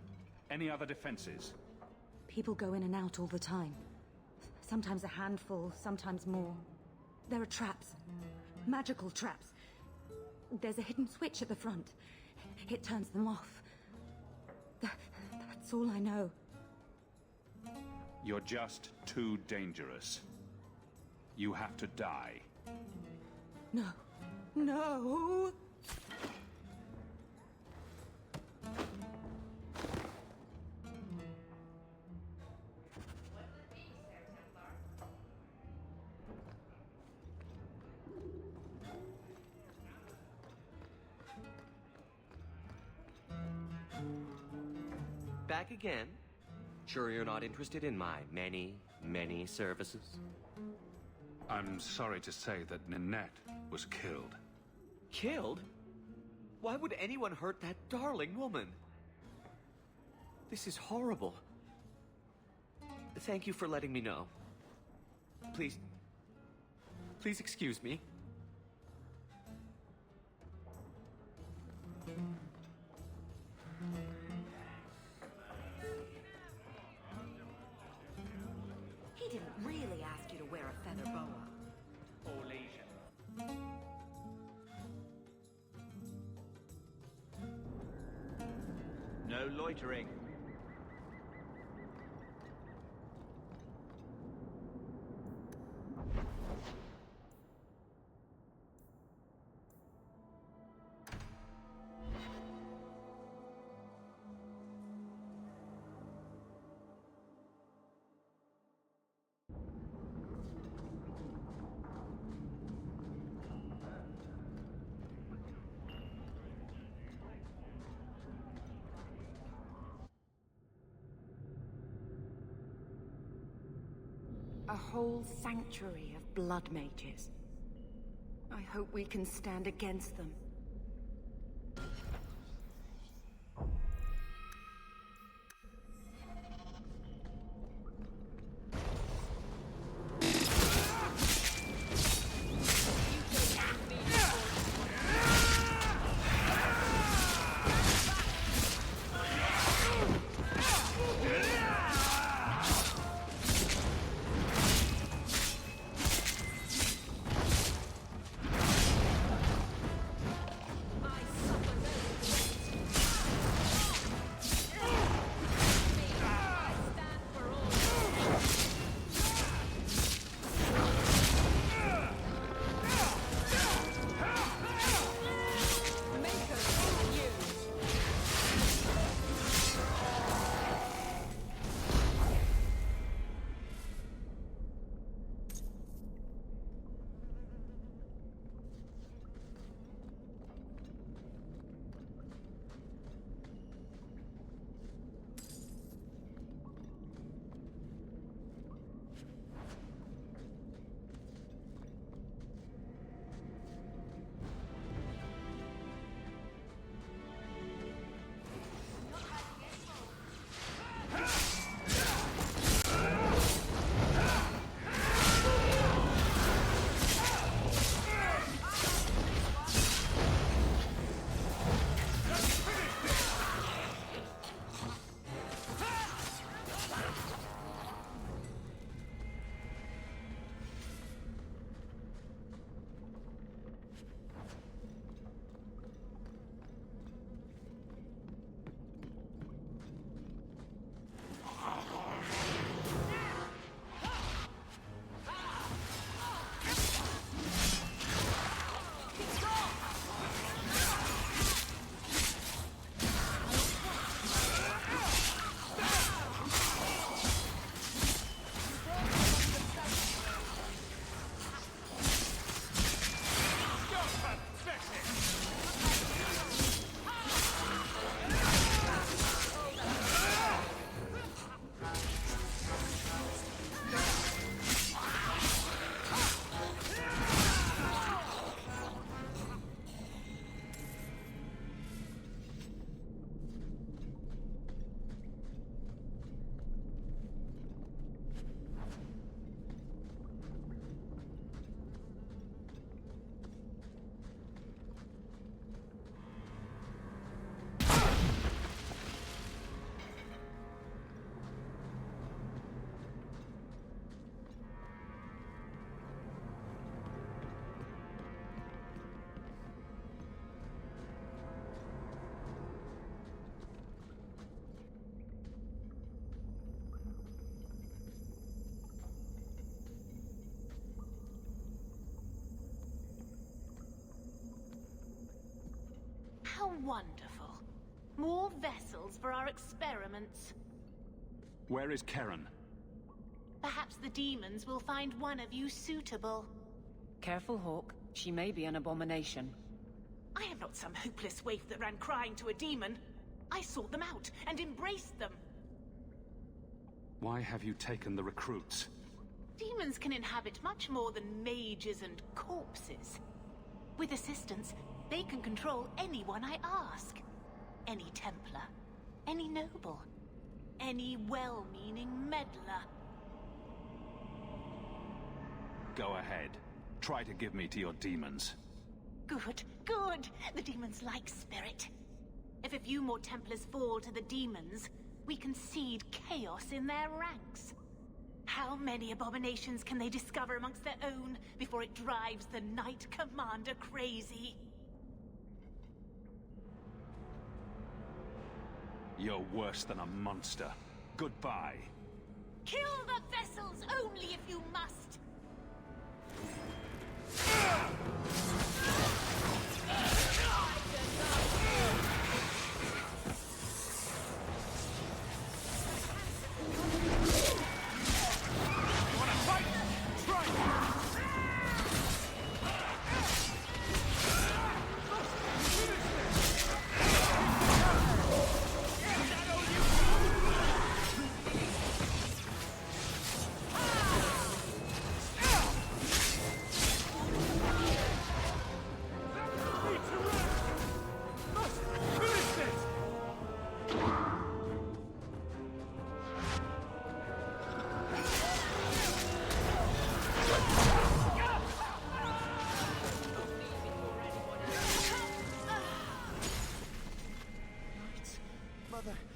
Any other defenses? People go in and out all the time. Sometimes a handful, sometimes more. There are traps. Magical traps. There's a hidden switch at the front. It turns them off. That's all I know. You're just too dangerous. You have to die. No. No! Back again? Sure you're not interested in my many, many services? I'm sorry to say that Ninette was killed. Killed? Why would anyone hurt that darling woman? This is horrible. Thank you for letting me know. Please excuse me. He didn't really ask you to wear a feather boa. No loitering. A whole sanctuary of blood mages. I hope we can stand against them. Wonderful. More vessels for our experiments. Where is Karen? Perhaps the demons will find one of you suitable. Careful, Hawk. She may be an abomination. I am not some hopeless waif that ran crying to a demon. I sought them out and embraced them. Why have you taken the recruits? Demons can inhabit much more than mages and corpses. With assistance, they can control anyone I ask. Any Templar, any noble, any well-meaning meddler. Go ahead. Try to give me to your demons. Good, good. The demons like spirit. If a few more Templars fall to the demons, we can seed chaos in their ranks. How many abominations can they discover amongst their own before it drives the Knight Commander crazy? You're worse than a monster. Goodbye. Kill the vessels only if you must!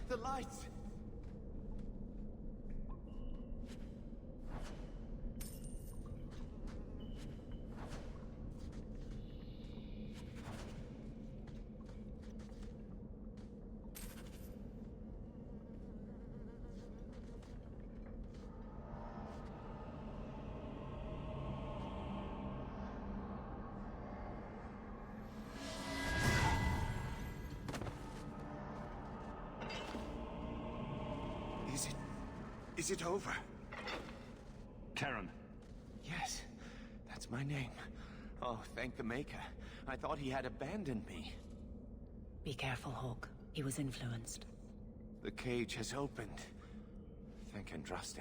The lights! Is it over? Karen. Yes, that's my name. Oh, thank the Maker. I thought he had abandoned me. Be careful, Hawk. He was influenced. The cage has opened. Thank Andraste.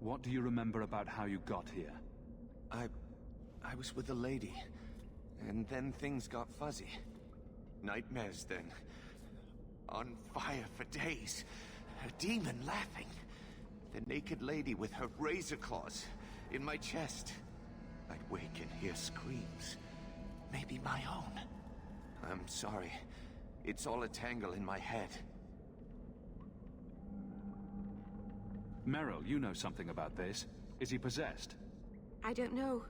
What do you remember about how you got here? I was with a lady, and then things got fuzzy. Nightmares then. On fire for days. A demon laughing. The naked lady with her razor claws in my chest. I'd wake and hear screams. Maybe my own. I'm sorry. It's all a tangle in my head. Meryl, you know something about this. Is he possessed? I don't know.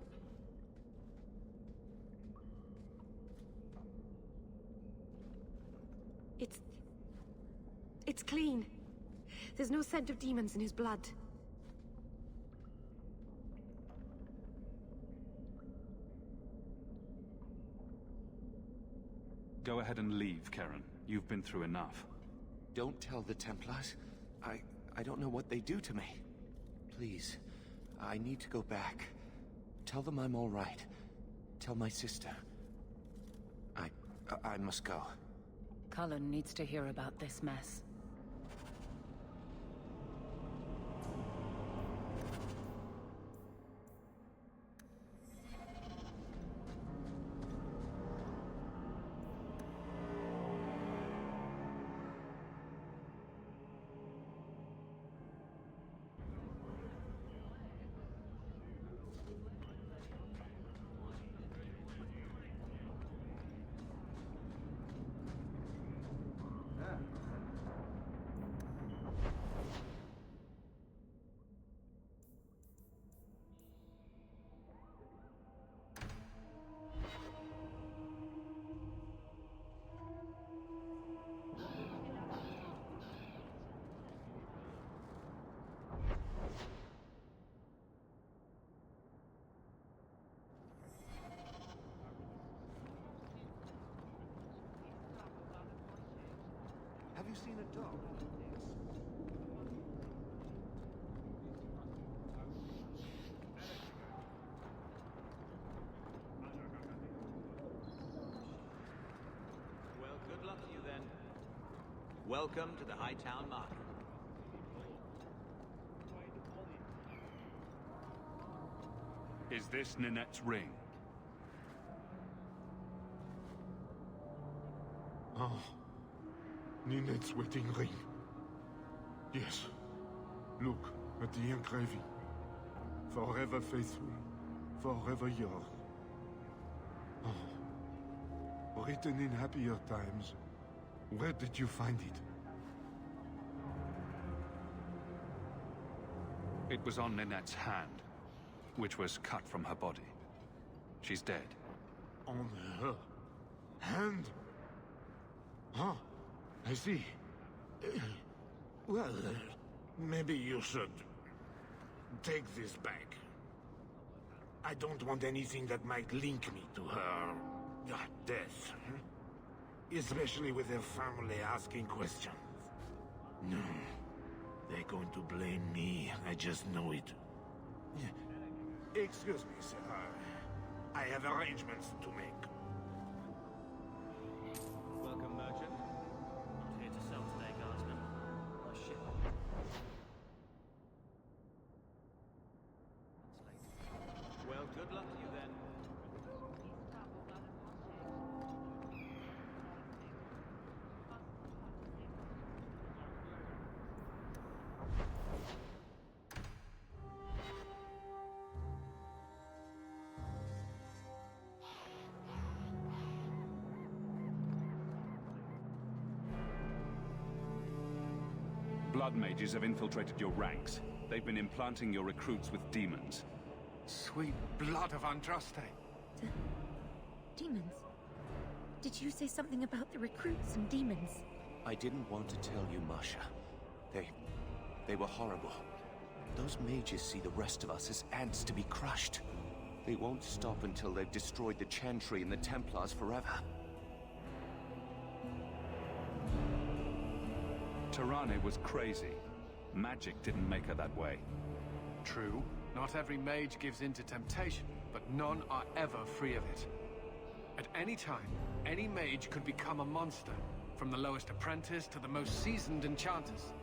It's clean. There's no scent of demons in his blood. Go ahead and leave, Karen. You've been through enough. Don't tell the Templars. I don't know what they do to me. Please, I need to go back. Tell them I'm all right. Tell my sister. I must go. Cullen needs to hear about this mess. seen a dog? Well, good luck to you then. Welcome to the Hightown Market. Is this Ninette's ring? Oh, Ninette's wedding ring. Yes. Look at the engraving. Forever faithful, forever yours. Oh. Written in happier times. Where did you find it? It was on Ninette's hand, which was cut from her body. She's dead. On her hand? Huh. I see. Well, maybe you should take this back. I don't want anything that might link me to her death. Especially with her family asking questions. No. They're going to blame me. I just know it. Excuse me, sir. I have arrangements to make. Welcome, merchant. Not here to sell today, guardsman. My ship. Well, good luck to you then. Blood mages have infiltrated your ranks. They've been implanting your recruits with demons. Sweet blood of Andraste. Demons? Did you say something about the recruits and demons? I didn't want to tell you, Masha. They were horrible. Those mages see the rest of us as ants to be crushed. They won't stop until they've destroyed the Chantry and the Templars forever. Tirane was crazy. Magic didn't make her that way. True. Not every mage gives in to temptation, but none are ever free of it. At any time, any mage could become a monster, from the lowest apprentice to the most seasoned enchanters.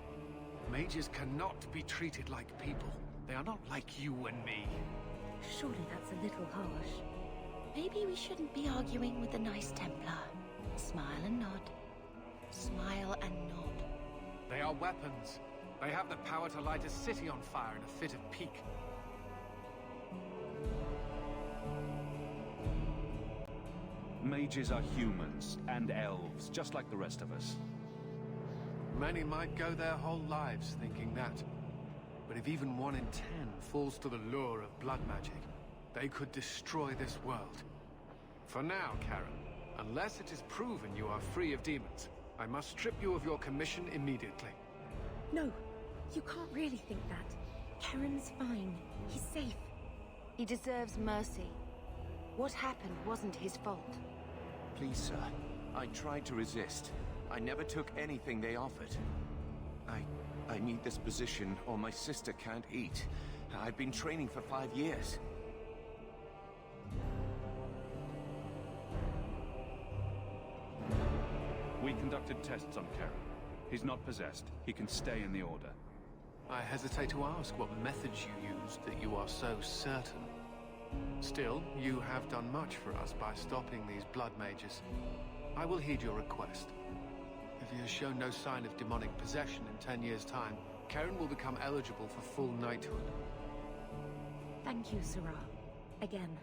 Mages cannot be treated like people. They are not like you and me. Surely that's a little harsh. Maybe we shouldn't be arguing with the nice Templar. Smile and nod. Smile and nod. They are weapons. They have the power to light a city on fire in a fit of pique. Mages are humans and elves, just like the rest of us. Many might go their whole lives thinking that. But if even 1 in 10 falls to the lure of blood magic, they could destroy this world. For now, Karen, unless it is proven you are free of demons, I must strip you of your commission immediately. No, you can't really think that. Karen's fine. He's safe. He deserves mercy. What happened wasn't his fault. Please, sir. I tried to resist. I never took anything they offered. I need this position, or my sister can't eat. I've been training for 5 years. We conducted tests on Karen. He's not possessed. He can stay in the Order. I hesitate to ask what methods you used that you are so certain. Still, you have done much for us by stopping these blood mages. I will heed your request. If he has shown no sign of demonic possession in 10 years' time, Karen will become eligible for full knighthood. Thank you, Sirah. Again.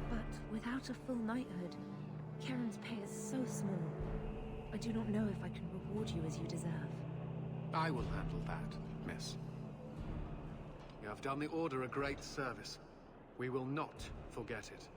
But without a full knighthood, Karen's pay is so small. I do not know if I can reward you as you deserve. I will handle that, miss. You have done the Order a great service. We will not forget it.